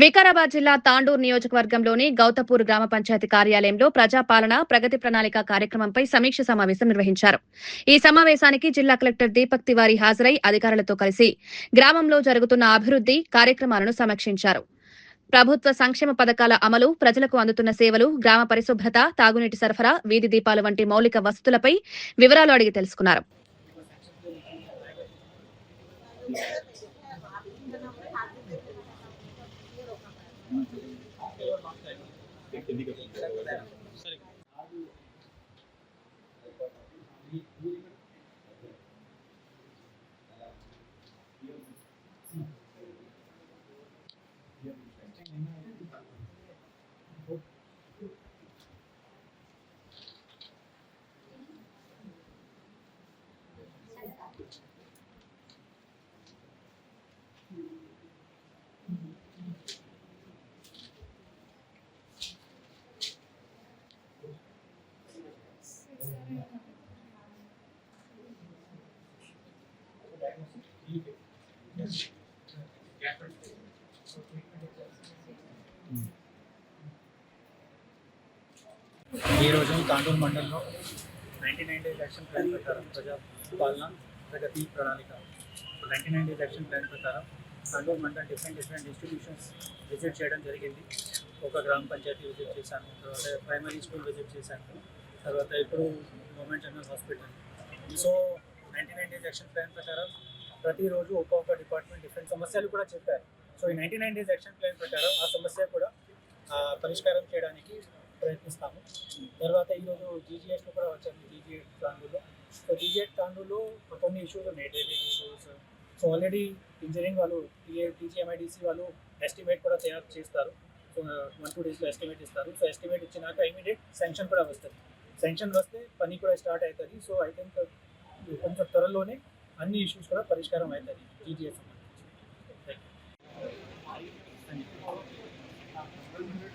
వికారాబాద్ జిల్లా తాండూర్ నియోజకవర్గంలోని గౌతపూర్ గ్రామ పంచాయతీ కార్యాలయంలో ప్రజాపాలన ప్రగతి ప్రణాళిక కార్యక్రమంపై సమీక్ష సమావేశం నిర్వహించారు. ఈ సమావేశానికి జిల్లా కలెక్టర్ దీపక్ తివారీ హాజరై అధికారులతో కలిసి గ్రామంలో జరుగుతున్న అభివృద్ది కార్యక్రమాలను సమీక్షించారు. ప్రభుత్వ సంక్షేమ పథకాల అమలు, ప్రజలకు అందుతున్న సేవలు, గ్రామ పరిశుభ్రత, తాగునీటి సరఫరా, వీధి దీపాలు వంటి మౌలిక వసతులపై వివరాలు అడిగి తెలుసుకున్నారు. ఈరోజు తాండూరు మండలంలో 99 డేస్ యాక్షన్ ప్లాన్ ప్రకారం ప్రజాపాలన ప్రగతి ప్రణాళిక 99 డేస్ యాక్షన్ ప్లాన్ ప్రకారం తాండూరు మండలం డిఫరెంట్ ఇన్స్టిట్యూషన్స్ విజిట్ చేయడం జరిగింది. ఒక గ్రామ పంచాయతీ విజిట్ చేశాను, తర్వాత ప్రైమరీ స్కూల్ విజిట్ చేశాను, తర్వాత ఇప్పుడు government general hospital. So 99 days action plan ప్రకారం ప్రతిరోజు ఒక్కొక్క డిపార్ట్మెంట్ డిఫరెంట్ సమస్యలు కూడా చెప్పారు. సో ఈ 99 డేస్ యాక్షన్ ప్లాన్ ప్రకారం ఆ సమస్య కూడా పరిష్కారం చేయడానికి ప్రయత్నిస్తాము. తర్వాత ఈరోజు జీజీఎస్లో కూడా వచ్చాము, జీజీఎట్ తాండూరులో. సో జీజీఎట్ తాండూరులో కొన్ని ఇష్యూస్ ఉన్నాయి, drainage issues. So already engineering వాళ్ళు టీజీఎంఐడిసి వాళ్ళు ఎస్టిమేట్ కూడా తయారు చేస్తారు. సో 1-2 డేస్లో ఎస్టిమేట్ ఇస్తారు. సో ఎస్టిమేట్ ఇచ్చినాక ఇమీడియట్ శాంక్షన్ కూడా వస్తుంది. శాంక్షన్ వస్తే పని కూడా స్టార్ట్ అవుతుంది. సో ఐ థింక్ కొంచెం త్వరలోనే అన్ని ఇష్యూస్ కూడా పరిష్కారం అవుతుంది జీజీఎస్ సంబంధించి. Thank you.